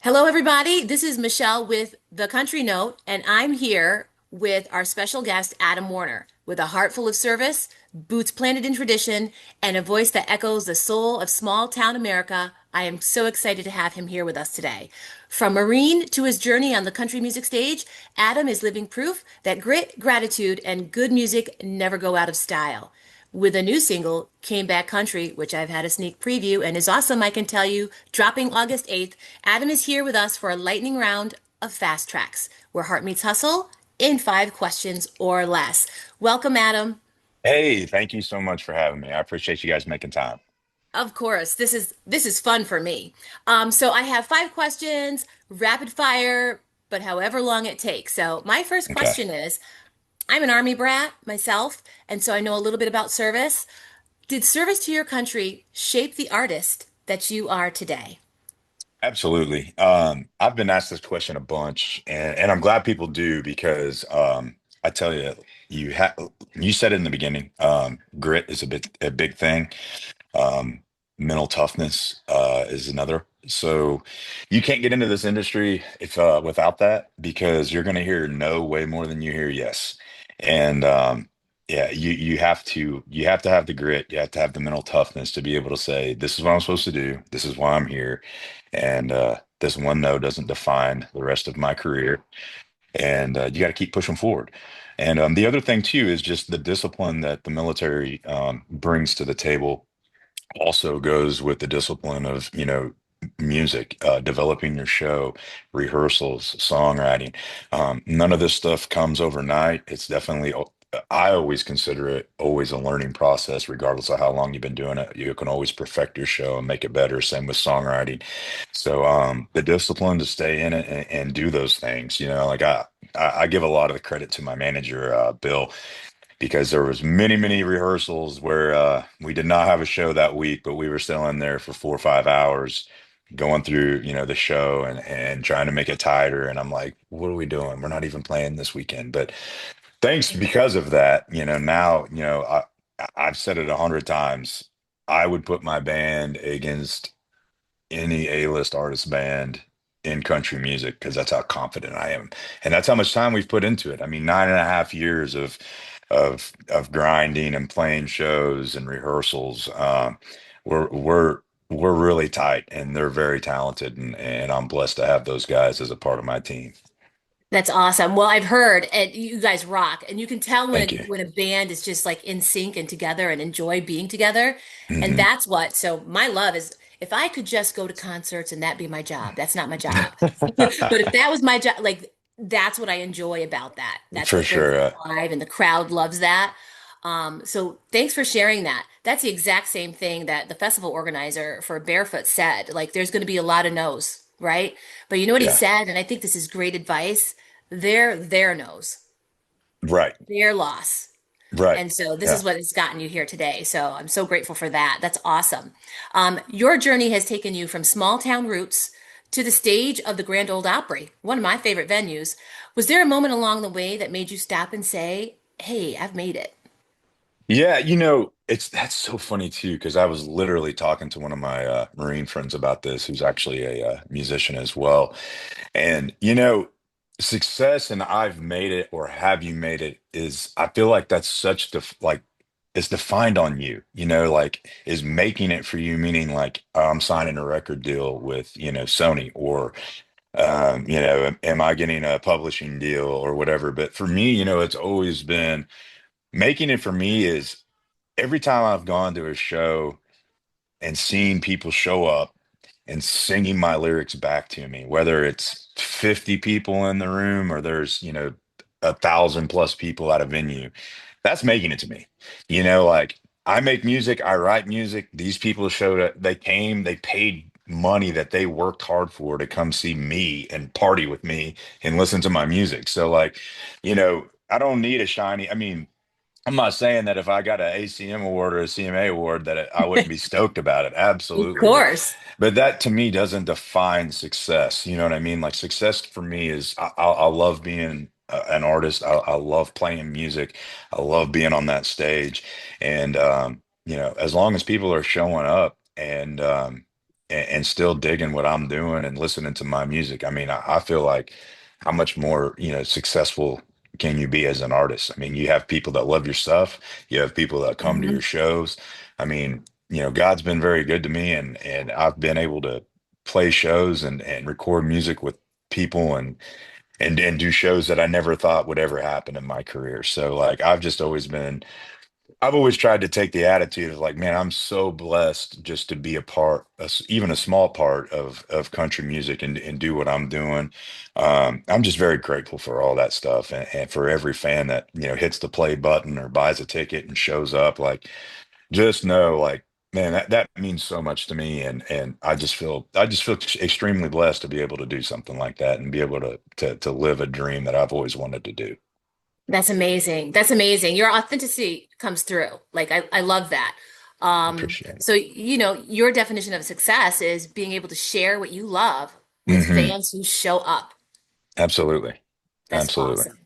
Hello, everybody. This is Michelle with The Country Note, and I'm here with our special guest, Adam Warner, with a heart full of service, boots planted in tradition, and a voice that echoes the soul of small town America. I am so excited to have him here with us today. From Marine to his journey on the country music stage, Adam is living proof that grit, gratitude, and good music never go out of style with a new single, Came Back Country, which I've had a sneak preview and is awesome, I can tell you, dropping August 8th. Adam is here with us for a lightning round of fast tracks, where heart meets hustle in 5 questions or less. Welcome, Adam. Hey, thank you so much for having me. I appreciate you guys making time. Of course, this is fun for me. So I have 5 questions, rapid fire, but however long it takes. So my first Okay. question is, I'm an Army brat myself, and so I know a little bit about service. Did service to your country shape the artist that you are today? Absolutely. I've been asked this question a bunch, and I'm glad people do because I tell you, you said it in the beginning. Grit is a big thing. Um, Mental toughness is another. So you can't get into this industry if without that because you're going to hear no way more than you hear yes. And yeah, you have to have the grit, you have to have the mental toughness to be able to say, this is what I'm supposed to do, this is why I'm here, and this one no doesn't define the rest of my career. And you got to keep pushing forward. And the other thing too is just the discipline that the military brings to the table also goes with the discipline of, music, developing your show, rehearsals, songwriting. None of this stuff comes overnight. It's definitely, I always consider it always a learning process, regardless of how long you've been doing it. You can always perfect your show and make it better. Same with songwriting. So the discipline to stay in it and do those things, like I give a lot of the credit to my manager, Bill, because there was many rehearsals where we did not have a show that week, but we were still in there for 4 or 5 hours going through, the show and trying to make it tighter. And I'm like, what are we doing? We're not even playing this weekend. But thanks because of that, now, I've said it 100 times. I would put my band against any A-list artist band in country music because that's how confident I am. And that's how much time we've put into it. I mean, 9.5 years of grinding and playing shows and rehearsals. We're really tight and they're very talented and I'm blessed to have those guys as a part of my team. That's awesome. Well, I've heard, and you guys rock, and you can tell when Thank a you. when a band is just like in sync and together and enjoy being together, and Hmm. that's what. So my love is if I could just go to concerts and that be my job. That's not my job, but if that was my job, like that's what I enjoy about that. That's For what brings sure. it alive, and the crowd loves that. So thanks for sharing that. That's the exact same thing that the festival organizer for Barefoot said. Like, there's going to be a lot of no's, right? But you know what he Yeah. said, and I think this is great advice. Their no's, Right. their loss. Right. And so this is Yeah. what has gotten you here today. So I'm so grateful for that. That's awesome. Your journey has taken you from small town roots to the stage of the Grand Ole Opry, one of my favorite venues. Was there a moment along the way that made you stop and say, "Hey, I've made it"? Yeah, it's that's so funny too, because I was literally talking to one of my Marine friends about this, who's actually a musician as well. And success and I've made it or have you made it is I feel like that's such like it's defined on you, like is making it for you, meaning like I'm signing a record deal with, Sony or am I getting a publishing deal or whatever. But for me, it's always been making it for me is every time I've gone to a show and seen people show up and singing my lyrics back to me, whether it's 50 people in the room or there's, 1,000 plus people at a venue, that's making it to me. Like I make music, I write music. These people showed up, they came, they paid money that they worked hard for to come see me and party with me and listen to my music. So like, I don't need a shiny, I mean, I'm not saying that if I got an ACM award or a CMA award that I wouldn't be stoked about it. Of Absolutely. But course. but that to me doesn't define success. You know what I mean? Like success for me is I love being an artist. I love playing music. I love being on that stage. And as long as people are showing up and and still digging what I'm doing and listening to my music. I mean, I feel like how much more, successful can you be as an artist? I mean, you have people that love your stuff, you have people that come to Mhm. your shows. I mean, God's been very good to me, and I've been able to play shows and record music with people and do shows that I never thought would ever happen in my career. So like I've always tried to take the attitude of like, man, I'm so blessed just to be a part, even a small part of country music and do what I'm doing. I'm just very grateful for all that stuff and for every fan that, hits the play button or buys a ticket and shows up. Like, just know, like, man, that means so much to me, and I just feel extremely blessed to be able to do something like that and be able to live a dream that I've always wanted to do. That's amazing. That's amazing. Your authenticity comes through. Like I love that. Appreciate it. So your definition of success is being able to share what you love with Hmm. fans who show up. Absolutely. That's Absolutely. awesome.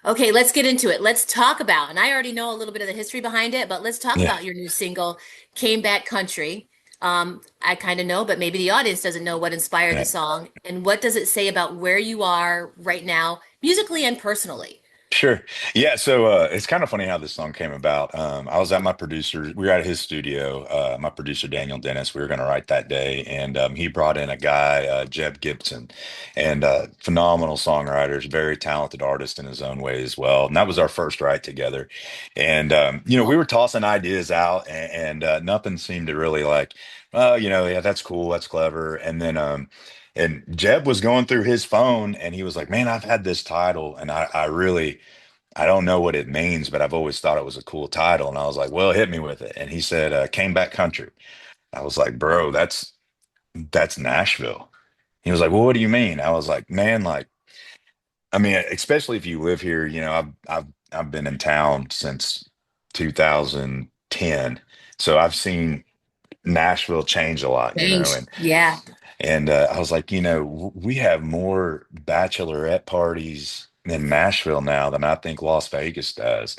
Okay, let's get into it. Let's talk about, and I already know a little bit of the history behind it, but let's talk Yeah. about your new single, Came Back Country. I kind of know, but maybe the audience doesn't know what inspired the Yeah. song and what does it say about where you are right now, musically and personally. Sure. Yeah. So it's kind of funny how this song came about. I was at my producer. We were at his studio. My producer Daniel Dennis. We were going to write that day, and he brought in a guy, Jeb Gibson, and phenomenal songwriter, very talented artist in his own way as well. And that was our first write together. And we were tossing ideas out, and nothing seemed to really like. Well, yeah, that's cool, that's clever. And Jeb was going through his phone and he was like, man, I've had this title and I don't know what it means, but I've always thought it was a cool title. And I was like, well, hit me with it. And he said, Came Back Country. I was like, bro, that's Nashville. He was like, well, what do you mean? I was like, man, like, I mean, especially if you live here, I've been in town since 2010. So I've seen Nashville change a lot, Change. Yeah. and I was like, we have more bachelorette parties in Nashville now than I think Las Vegas does.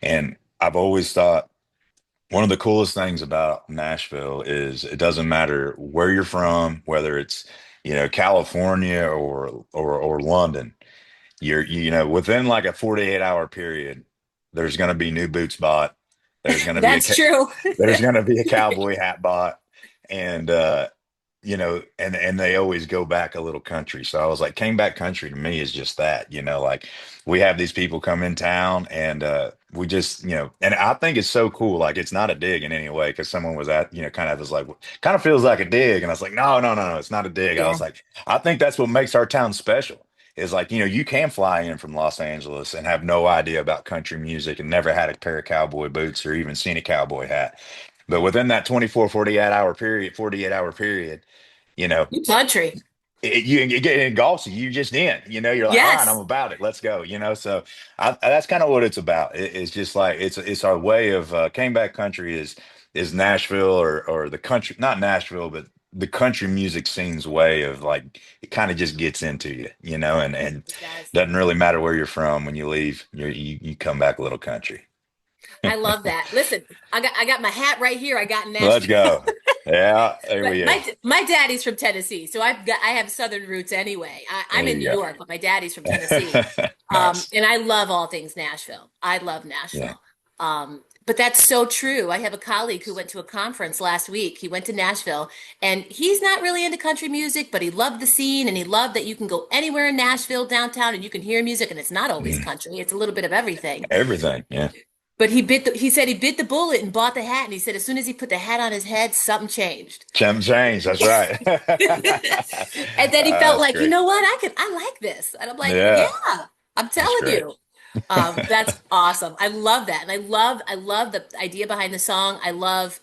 And I've always thought one of the coolest things about Nashville is it doesn't matter where you're from, whether it's, California or London, within like a 48-hour period, there's going to be new boots bought. There's going to be That's true. there's going to be a cowboy hat bought, and and they always go back a little country. So I was like, came back country to me is just that, like we have these people come in town and we just, and I think it's so cool. Like it's not a dig in any way because someone was at, kind of was like, kind of feels like a dig. And I was like, no, no, no, no, it's not a dig. I Yeah. was like, I think that's what makes our town special. Is like, you can fly in from Los Angeles and have no idea about country music and never had a pair of cowboy boots or even seen a cowboy hat. But within that 48-hour period, you know, New country. you get in golf, so you just in, you're like, all right, I'm Yes. about it. Let's go, So that's kind of what it's about. It's just like it's our way of came back country is Nashville or the country, not Nashville, but the country music scene's way of like it kind of just gets into you, and It does. doesn't really matter where you're from when you leave. You come back a little country. I love that. Listen, I got my hat right here. I got Let's Nashville. go. Yeah, there But we go. my daddy's from Tennessee, so I have Southern roots anyway. I'm There in New you York, but my daddy's from Tennessee, go. Nice. and I love all things Nashville. I love Yeah. Nashville. But that's so true. I have a colleague who went to a conference last week. He went to Nashville, and he's not really into country music, but he loved the scene, and he loved that you can go anywhere in Nashville downtown and you can hear music, and it's not always Mm. country. It's a little bit of everything. Everything. Yeah. But he said he bit the bullet and bought the hat, and he said as soon as he put the hat on his head, something changed. Chim change. That's right. And then he felt That's like, you great. know what? I like this. And I'm like, yeah, Yeah. I'm That's telling great. you. That's awesome. I love that. And I love the idea behind the song. I love,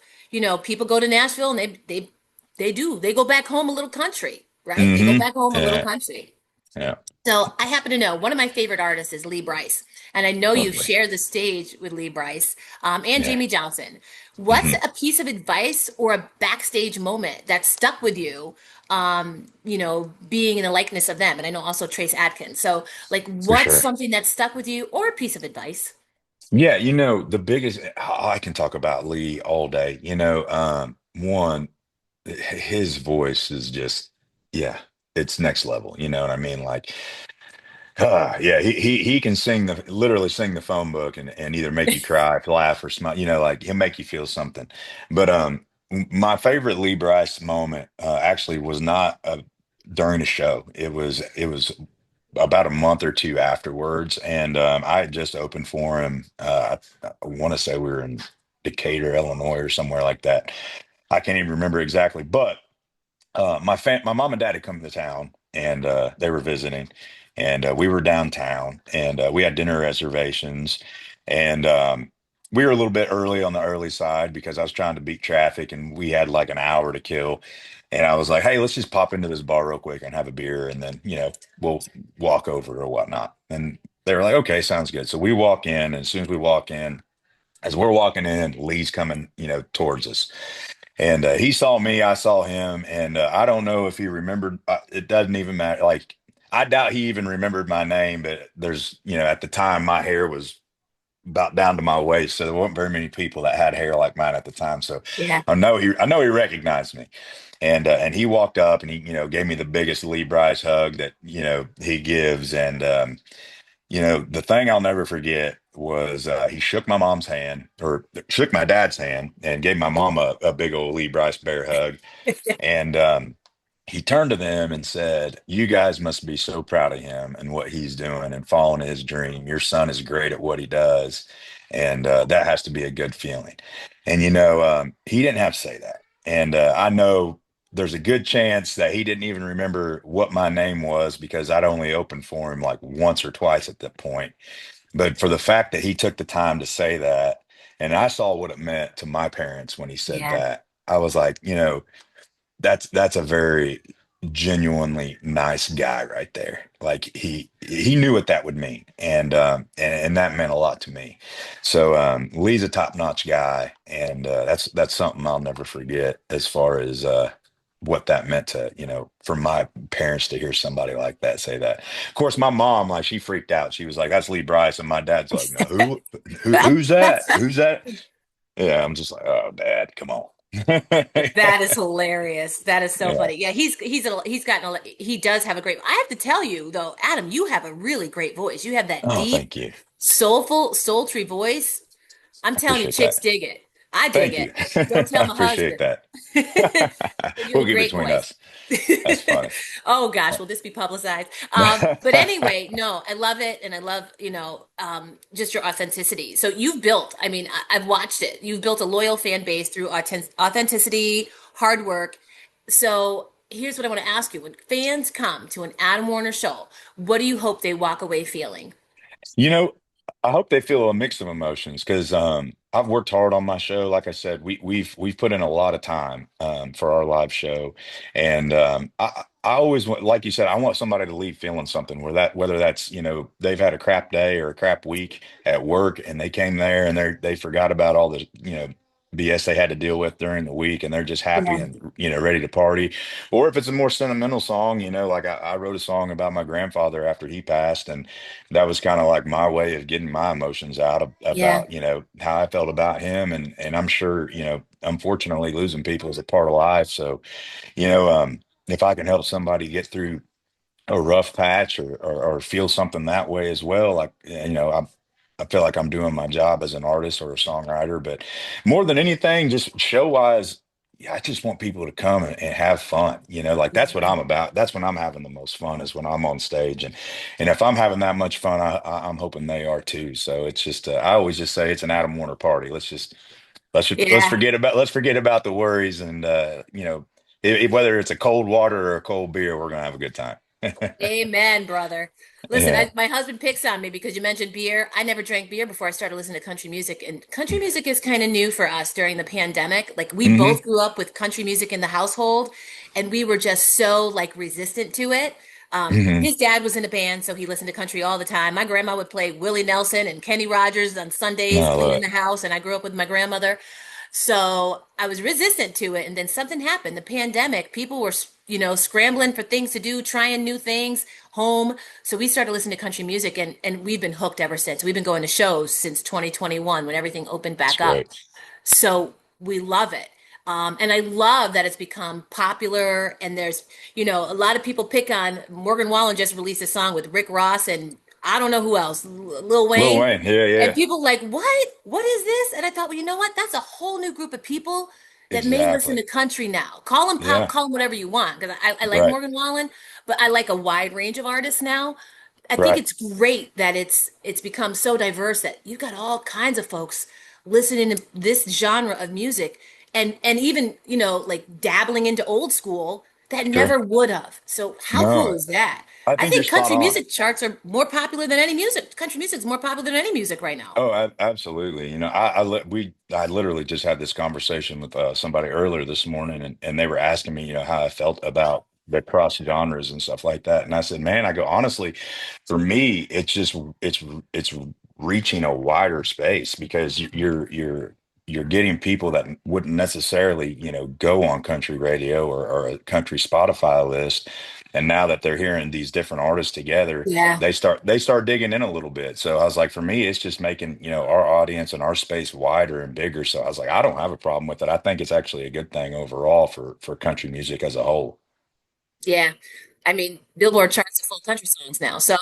people go to Nashville and they go back home a little country, right? They go Hmm. back home a little Yeah. country. Yeah. So I happen to know one of my favorite artists is Lee Brice, and I know you've Lovely. shared the stage with Lee Brice and Yeah. Jamie Johnson. What's Hmm. a piece of advice or a backstage moment that stuck with you? Being in the likeness of them, and I know also Trace Adkins. So, like, For what's sure. something that stuck with you, or a piece of advice? Yeah. The biggest, I can talk about Lee all day. One, his voice is just, yeah, it's next level. You know what I mean? Like, yeah, he can sing literally sing the phone book and either make you cry, laugh, or smile. You know, like he'll make you feel something. But my favorite Lee Brice moment actually was not during the show. It was about a month or two afterwards, and I had just opened for him. I want to say we were in Decatur, Illinois, or somewhere like that. I can't even remember exactly, but my mom and dad had come to town, and they were visiting, and we were downtown, and we had dinner reservations, and we were a little bit early on the early side because I was trying to beat traffic, and we had like an hour to kill. And I was like, hey, let's just pop into this bar real quick and have a beer, and then we'll walk over or whatnot. And they were like, okay, sounds good. So we walk in, and as soon as we walk in, as we're walking in, Lee's coming, towards us. And he saw me, I saw him, and I don't know if he remembered. It doesn't even matter. Like, I doubt he even remembered my name, but at the time, my hair was about down to my waist, so there weren't very many people that had hair like mine at the time. So Yeah. I know he recognized me, and he walked up and he, gave me the biggest Lee Brice hug that he gives, and the thing I'll never forget was he shook my mom's hand or shook my dad's hand and gave my mom a big old Lee Brice bear hug. And he turned to them and said, you guys must be so proud of him and what he's doing and following his dream. Your son is great at what he does. And that has to be a good feeling. And, he didn't have to say that. And I know there's a good chance that he didn't even remember what my name was because I'd only opened for him like once or twice at that point. But for the fact that he took the time to say that, and I saw what it meant to my parents when he said Yeah. that, I was like, that's a very genuinely nice guy right there. Like he knew what that would mean, and that meant a lot to me. So Lee's a top-notch guy, and that's something I'll never forget as far as what that meant to for my parents to hear somebody like that say that. Of course, my mom, like, she freaked out. She was like, "That's Lee Brice," and my dad's like, "No, who's that? Who's that?" Yeah, I'm just like, "Oh, Dad, come on." That is hilarious. That is so Yeah. funny. Yeah, he does have a great. I have to tell you though, Adam, you have a really great voice. You have that Oh, deep, thank you. soulful, sultry voice. I'm I telling you, appreciate chicks that. dig it. I dig Thank it. you. Don't I tell my appreciate husband. that. But you have We'll a keep it great between voice. us. That's funny. Oh gosh, will this be publicized? But anyway, no, I love it, and I love just your authenticity. So you've built. I mean, I've watched it. You've built a loyal fan base through authenticity, hard work. So here's what I want to ask you: when fans come to an Adam Warner show, what do you hope they walk away feeling? You know, I hope they feel a mix of emotions because I've worked hard on my show. Like I said, we've put in a lot of time for our live show, and I always want, like you said, I want somebody to leave feeling something. Whether that's they've had a crap day or a crap week at work, and they came there and they forgot about all the BS they had to deal with during the week, and they're just happy Yeah. and ready to party. Or if it's a more sentimental song, like I wrote a song about my grandfather after he passed, and that was kind of like my way of getting my emotions out Yeah. about how I felt about him, and I'm sure unfortunately losing people is a part of life. So if I can help somebody get through a rough patch or feel something that way as well, like I feel like I'm doing my job as an artist or a songwriter. But more than anything, just show wise, yeah, I just want people to come and have fun. Like that's what Yeah. I'm about. That's when I'm having the most fun, is when I'm on stage, and if I'm having that much fun, I'm hoping they are too. So it's just I always just say it's an Adam Warner party. Let's Yeah. forget about the worries, and whether it's a cold water or a cold beer, we're gonna have a good time. Amen, brother. Listen, Yeah. my husband picks on me because you mentioned beer. I never drank beer before I started listening to country music, and country music is kind of new for us during the pandemic. Like we Hmm. both grew up with country music in the household, and we were just so like resistant to it. Hmm. His dad was in a band, so he listened to country all the time. My grandma would play Willie Nelson and Kenny Rogers on No, Sundays, I love cleaning the it. house, and I grew up with my grandmother. So I was resistant to it. And then something happened. The pandemic, people were, scrambling for things to do, trying new things, home. So we started listening to country music, and we've been hooked ever since. We've been going to shows since 2021 when everything opened It's back up. great. So we love it. And I love that it's become popular. And there's, a lot of people pick on Morgan Wallen just released a song with Rick Ross and I don't know who else, Lil Lil Wayne. Wayne. Yeah, And yeah. people like, what? What is this? And I thought, well, you know what? That's a whole new group of people that may listen Exactly. to country now. Call them pop, Yeah. call them whatever you want. Because I like Right. Morgan Wallen, but I like a wide range of artists now. I think Right. it's great that it's become so diverse that you got all kinds of folks listening to this genre of music and even, like dabbling into old school that Sure. never would have. So how cool No, is that? I I think you're think spot country on. music charts are more popular than any music. Country music is more popular than any music right now. Oh, absolutely. I literally just had this conversation with somebody earlier this morning, and they were asking me, how I felt about the cross genres and stuff like that. And I said, man, I go, honestly, for me, it's reaching a wider space because you're getting people that wouldn't necessarily, go on country radio or a country Spotify list. And now that they're hearing these different artists together, Yeah. they start digging in a little bit. So I was like, for me, it's just making, our audience and our space wider and bigger. So I was like, I don't have a problem with it. I think it's actually a good thing overall for country music as a whole. Yeah. I mean, Billboard charts are full of country songs now. So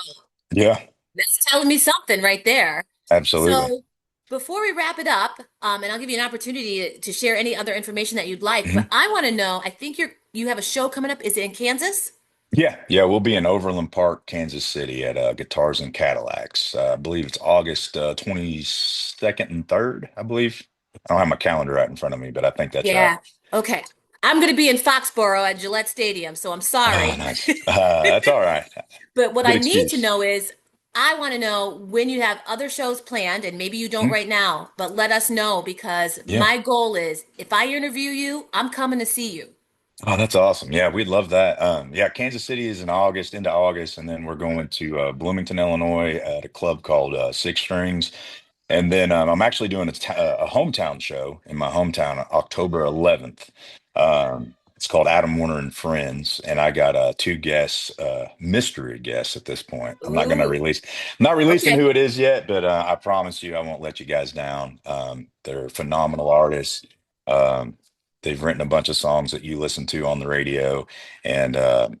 Yeah, that's telling me something right there. absolutely. So before we wrap it up, and I'll give you an opportunity to share any other information that you'd like, but Mhm. I want to know, I think you have a show coming up. Is it in Kansas? Yeah, yeah, we'll be in Overland Park, Kansas City at Guitars and Cadillacs. I believe it's August 22nd and 3rd, I believe. I don't have my calendar right in front of me, but I think that's right. Yeah. Okay. I'm going to be in Foxborough at Gillette Stadium, so I'm Ah, sorry. nice. That's all right. But what Good I need to excuse. know is I want to know when you have other shows planned, and maybe you don't Mhm. right now, but let us know because Yeah. my goal is if I interview you, I'm coming to see you. Oh, that's awesome. Yeah, we'd love that. Yeah, Kansas City is in August, into August, and then we're going to Bloomington, Illinois at a club called Six Strings. And then I'm actually doing a hometown show in my hometown, October 11th. It's called Adam Warner and Friends, and I got two guests, mystery guests at this point. Ooh, I'm not releasing okay. who it is yet, but I promise you, I won't let you guys down. They're phenomenal artists. Um, they've written a bunch of songs that you listen to on the radio, and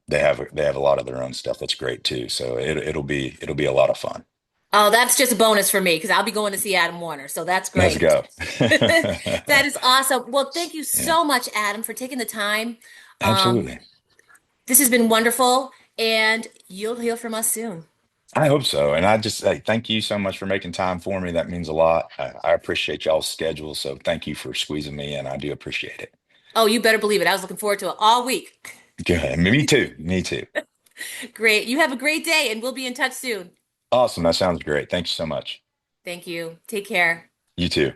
they have a lot of their own stuff that's great too. So it'll be a lot of fun. Oh, that's just a bonus for me because I'll be going to see Adam Warner. So that's Let's great. go. That is awesome. Well, thank you Yeah, so much, Adam, for taking the time. Um, absolutely. this has been wonderful, and you'll hear from us soon. I hope so. And I just thank you so much for making time for me. That means a lot. I appreciate y'all's schedule. So thank you for squeezing me in. I do appreciate it. Oh, you better believe it. I was looking forward to it all week. Good. Me too. Me too. Great. You have a great day, and we'll be in touch soon. Awesome. That sounds great. Thank you so much. Thank you. Take care. You too.